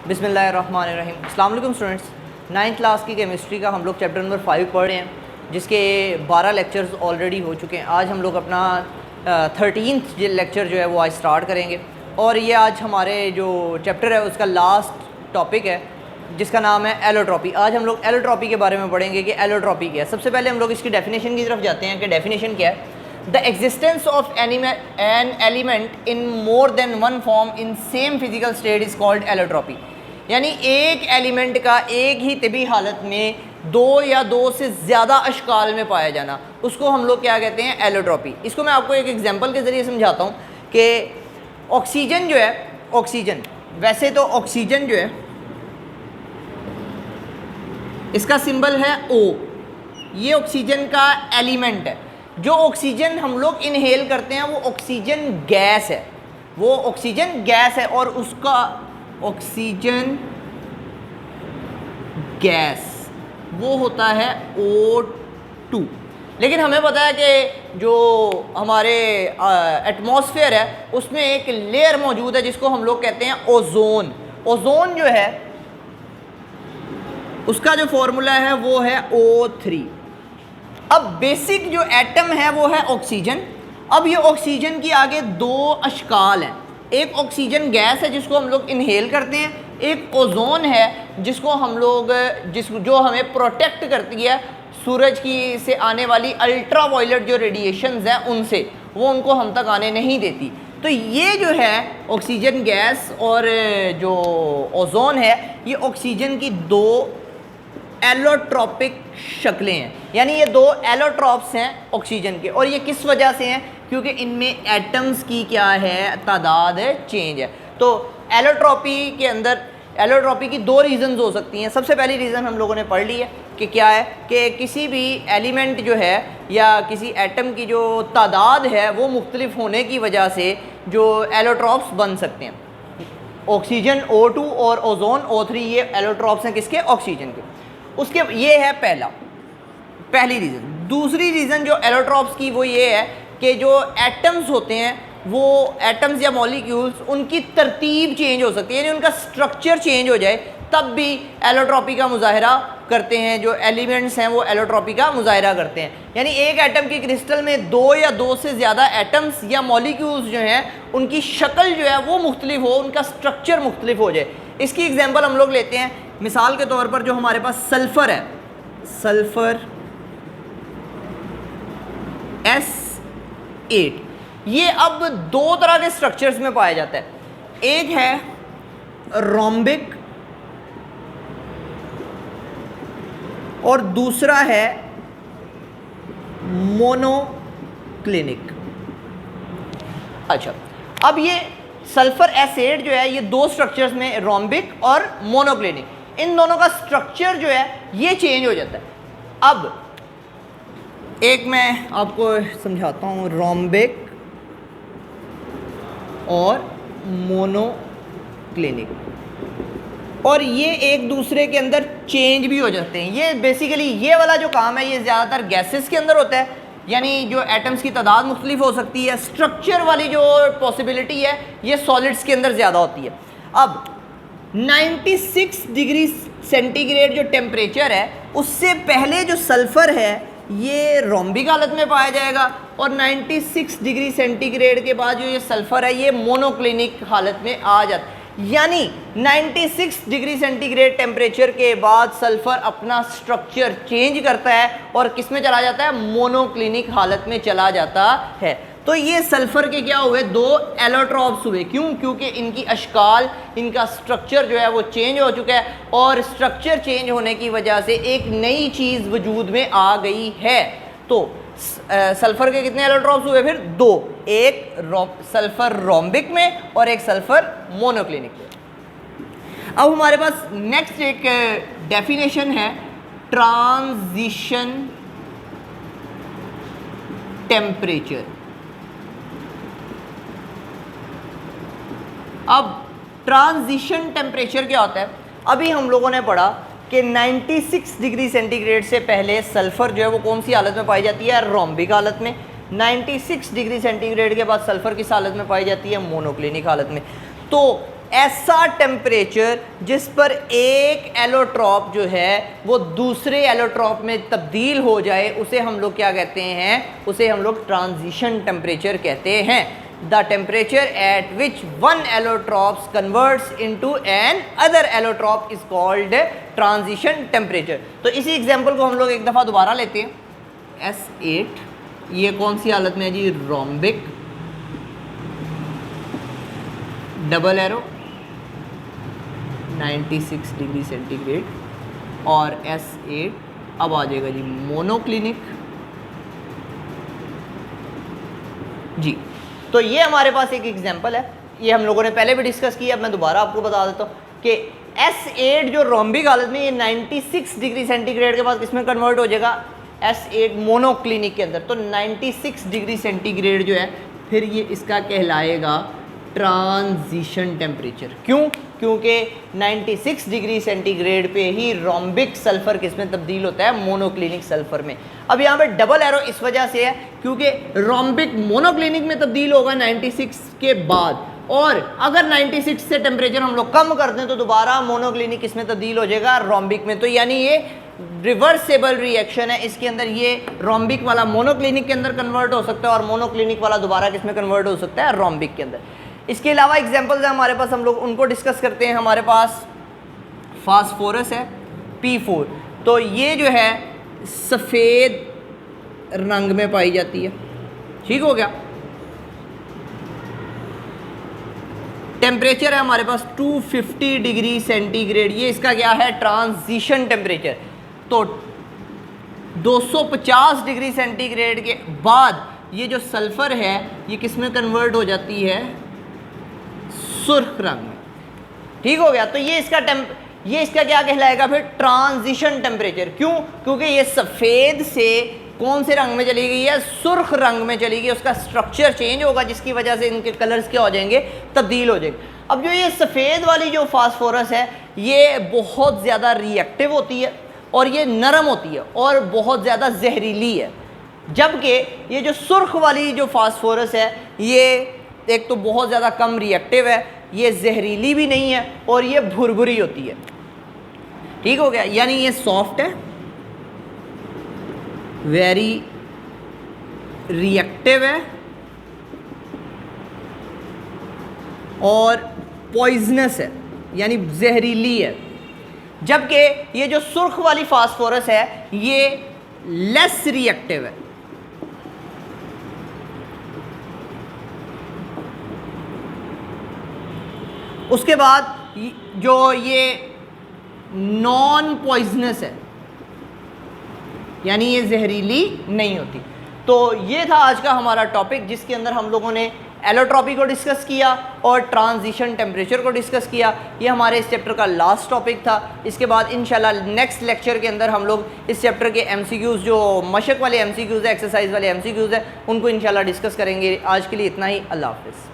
बिस्मिल्लाहिर्रहमानिर्रहीम। अस्सलाम वालेकुम स्टूडेंट्स, 9th क्लास की केमिस्ट्री का हम लोग चैप्टर नंबर 5 पढ़ रहे हैं, जिसके 12 लेक्चर्स ऑलरेडी हो चुके हैं। आज हम लोग अपना 13th लेक्चर जो है वो आज स्टार्ट करेंगे और ये आज हमारे जो चैप्टर है उसका लास्ट टॉपिक है, जिसका नाम है एलोट्रॉपी। आज हम लोग एलोट्रॉपी के बारे में पढ़ेंगे कि एलोट्रॉपी क्या है। सबसे पहले हम लोग इसकी डेफिनेशन की तरफ जाते हैं कि डेफिनेशन क्या है। The existence of an element in more than one form in same physical state is called allotropy. यानी एक एलिमेंट का एक ही तबी हालत में दो या दो से ज़्यादा अशकाल में पाया जाना, उसको हम लोग क्या कहते हैं, एलोट्रॉपी। इसको मैं आपको एक एग्जांपल के ज़रिए समझाता हूँ कि ऑक्सीजन जो है, ऑक्सीजन वैसे तो ऑक्सीजन जो है इसका सिंबल है O। ये ऑक्सीजन का एलिमेंट है। जो ऑक्सीजन हम लोग इनहेल करते हैं वो ऑक्सीजन गैस है, वो ऑक्सीजन गैस है और उसका ऑक्सीजन गैस वो होता है O2। लेकिन हमें पता है कि जो हमारे एटमॉस्फेयर है उसमें एक लेयर मौजूद है जिसको हम लोग कहते हैं ओजोन। ओजोन जो है उसका जो फॉर्मूला है वो है O3। अब बेसिक जो एटम है वो है ऑक्सीजन। अब ये ऑक्सीजन की आगे दो अशकाल हैं, एक ऑक्सीजन गैस है जिसको हम लोग इनहेल करते हैं, एक ओजोन है जिसको हम लोग जो हमें प्रोटेक्ट करती है सूरज की से आने वाली अल्ट्रा वायलेट जो रेडिएशंस हैं उनसे, वो उनको हम तक आने नहीं देती। तो ये जो है ऑक्सीजन गैस और जो ओजोन है ये ऑक्सीजन की दो एलोट्रॉपिक शक्लें हैं, यानी ये दो एलोट्रॉप्स हैं ऑक्सीजन के। और ये किस वजह से हैं? क्योंकि इनमें एटम्स की क्या है, तादाद है, चेंज है। तो एलोट्रॉपी के अंदर एलोट्रॉपी की दो रीज़न्स हो सकती हैं। सबसे पहली रीज़न हम लोगों ने पढ़ ली है कि क्या है कि किसी भी एलिमेंट जो है या किसी एटम की जो तादाद है वो मुख्तलिफ होने की वजह से जो एलोट्रॉप्स बन सकते हैं। ऑक्सीजन O2 और ओजोन O3 ये एलोट्रॉप्स हैं किसके, ऑक्सीजन के। उसके ये है पहली रीज़न। दूसरी रीज़न जो एलोट्रॉप्स की वो ये है कि जो एटम्स होते हैं वो एटम्स या मॉलिक्यूल्स उनकी तरतीब चेंज हो सकती है, यानी उनका स्ट्रक्चर चेंज हो जाए तब भी एलोट्रॉपी का मुजाहरा करते हैं। जो एलिमेंट्स हैं वो एलोट्रॉपी का मुजाहरा करते हैं, यानी एक एटम की क्रिस्टल में दो या दो से ज़्यादा एटम्स या मॉलिक्यूल्स जो हैं उनकी शक्ल जो है वो मुख्तलिफ हो, उनका स्ट्रक्चर मुख्तलिफ हो जाए। इसकी एग्जांपल हम लोग लेते हैं, मिसाल के तौर पर जो हमारे पास सल्फ़र है, सल्फ़र S8, ये अब दो तरह के स्ट्रक्चर्स में पाया जाता है। एक है रोम्बिक और दूसरा है मोनोक्लिनिक। अच्छा, अब ये सल्फर S8 जो है ये दो स्ट्रक्चर्स में, रोम्बिक और मोनोक्लिनिक, इन दोनों का स्ट्रक्चर जो है ये चेंज हो जाता है। अब एक मैं आपको समझाता हूँ, रोम्बिक और मोनोक्लिनिक, और ये एक दूसरे के अंदर चेंज भी हो जाते हैं। ये बेसिकली ये वाला जो काम है ये ज़्यादातर गैसेस के अंदर होता है, यानी जो एटम्स की तादाद मुख्तलिफ हो सकती है। स्ट्रक्चर वाली जो पॉसिबिलिटी है ये सॉलिड्स के अंदर ज़्यादा होती है। अब 96 डिग्री सेंटीग्रेड जो टेम्परेचर है उससे पहले जो सल्फ़र है ये रोम्बिक हालत में पाया जाएगा और 96 डिग्री सेंटीग्रेड के बाद जो ये सल्फ़र है ये मोनोक्लिनिक हालत में आ जाता है। यानी 96 डिग्री सेंटीग्रेड टेम्परेचर के बाद सल्फ़र अपना स्ट्रक्चर चेंज करता है और किस में चला जाता है, मोनोक्लिनिक हालत में चला जाता है। तो ये सल्फ़र के क्या हुए, दो एलोट्रॉप्स हुए। क्यों? क्योंकि इनकी अशकाल, इनका स्ट्रक्चर जो है वो चेंज हो चुका है और स्ट्रक्चर चेंज होने की वजह से एक नई चीज़ वजूद में आ गई है। तो सल्फ़र के कितने एलोट्रॉप्स हुए फिर? दो, एक सल्फ़र रोम्बिक में और एक सल्फ़र मोनोक्लिनिक में। अब हमारे पास नेक्स्ट एक डेफिनेशन है, ट्रांजिशन टेम्परेचर। अब ट्रांजिशन टेम्परेचर क्या होता है? अभी हम लोगों ने पढ़ा कि 96 डिग्री सेंटीग्रेड से पहले सल्फ़र जो है वो कौन सी हालत में पाई जाती है, रोम्बिक हालत में। 96 डिग्री सेंटीग्रेड के बाद सल्फ़र किस हालत में पाई जाती है, मोनोक्लिनिक हालत में। तो ऐसा टेम्परेचर जिस पर एक एलोट्रॉप जो है वो दूसरे एलोट्रॉप में तब्दील हो जाए, उसे हम लोग क्या कहते हैं, उसे हम लोग ट्रांजिशन टेम्परेचर कहते हैं। The temperature at which one allotrope converts into an other allotrope is called transition temperature. तो इसी एग्जांपल को हम लोग एक दफ़ा दोबारा लेते हैं। S8 ये कौन सी हालत में है जी, rhombic, double arrow 96 degree centigrade, और S8 अब आ जाएगा जी मोनोक्लिनिक जी। तो ये हमारे पास एक एग्जांपल है, ये हम लोगों ने पहले भी डिस्कस किया, अब मैं दोबारा आपको बता देता हूँ कि S8 जो रोम्बिक हालत में, ये 96 डिग्री सेंटीग्रेड के बाद किसमें कन्वर्ट हो जाएगा, S8 मोनोक्लिनिक के अंदर। तो 96 डिग्री सेंटीग्रेड जो है फिर ये इसका कहलाएगा ट्रांजिशन टेम्परेचर। क्यों? क्योंकि 96 डिग्री सेंटीग्रेड पे ही रोम्बिक सल्फर किसमें तब्दील होता है, मोनोक्लिनिक सल्फर में। अब यहाँ पे डबल एरो इस वजह से है क्योंकि रोम्बिक मोनोक्लिनिक में तब्दील होगा 96 के बाद, और अगर 96 से टेम्परेचर हम लोग कम कर दें तो दोबारा मोनोक्लिनिक किसमें तब्दील हो जाएगा, रोम्बिक में। तो यानी ये रिवर्सेबल रिएक्शन है, इसके अंदर ये रोम्बिक वाला मोनोक्लिनिक के अंदर कन्वर्ट हो सकता है और मोनोक्लिनिक वाला दोबारा किसमें कन्वर्ट हो सकता है, रोम्बिक के अंदर। इसके अलावा एग्जांपल्स हैं हमारे पास, हम लोग उनको डिस्कस करते हैं। हमारे पास फास्फोरस है P4, तो ये जो है सफ़ेद रंग में पाई जाती है, ठीक हो गया। टेम्परेचर है हमारे पास 250 डिग्री सेंटीग्रेड, ये इसका क्या है, ट्रांजिशन टेम्परेचर। तो 250 डिग्री सेंटीग्रेड के बाद ये जो सल्फर है ये किस में कन्वर्ट हो जाती है, सुर्ख रंग में, ठीक हो गया। तो ये इसका क्या कहलाएगा फिर, ट्रांजिशन टेम्परेचर। क्यों? क्योंकि ये सफ़ेद से कौन से रंग में चली गई है, सुर्ख रंग में चली गई, उसका स्ट्रक्चर चेंज होगा जिसकी वजह से इनके कलर्स क्या हो जाएंगे, तब्दील हो जाएंगे। अब जो ये सफ़ेद वाली जो फास्फोरस है ये बहुत ज़्यादा रिएक्टिव होती है और ये नरम होती है और बहुत ज़्यादा जहरीली है, जबकि ये जो सुर्ख वाली जो फास्फोरस है ये एक तो बहुत ज़्यादा कम रिएक्टिव है, ये जहरीली भी नहीं है और ये भुरभुरी होती है, ठीक हो गया। यानी ये सॉफ्ट है, वेरी रिएक्टिव है और पॉइजनस है, यानी जहरीली है। जबकि ये जो सुर्ख वाली फास्फोरस है ये लेस रिएक्टिव है। उसके बाद जो ये नॉन पॉइजनस है, यानी ये जहरीली नहीं होती। तो ये था आज का हमारा टॉपिक, जिसके अंदर हम लोगों ने एलोट्रॉपी को डिस्कस किया और ट्रांजिशन टेम्परेचर को डिस्कस किया। ये हमारे इस चैप्टर का लास्ट टॉपिक था। इसके बाद इंशाल्लाह नेक्स्ट लेक्चर के अंदर हम लोग इस चैप्टर के MCQs, जो मशक वाले MCQs है, एक्सरसाइज वाले MCQs है, उनको इंशाल्लाह डिस्कस करेंगे। आज के लिए इतना ही, अल्लाह हाफ़िज़।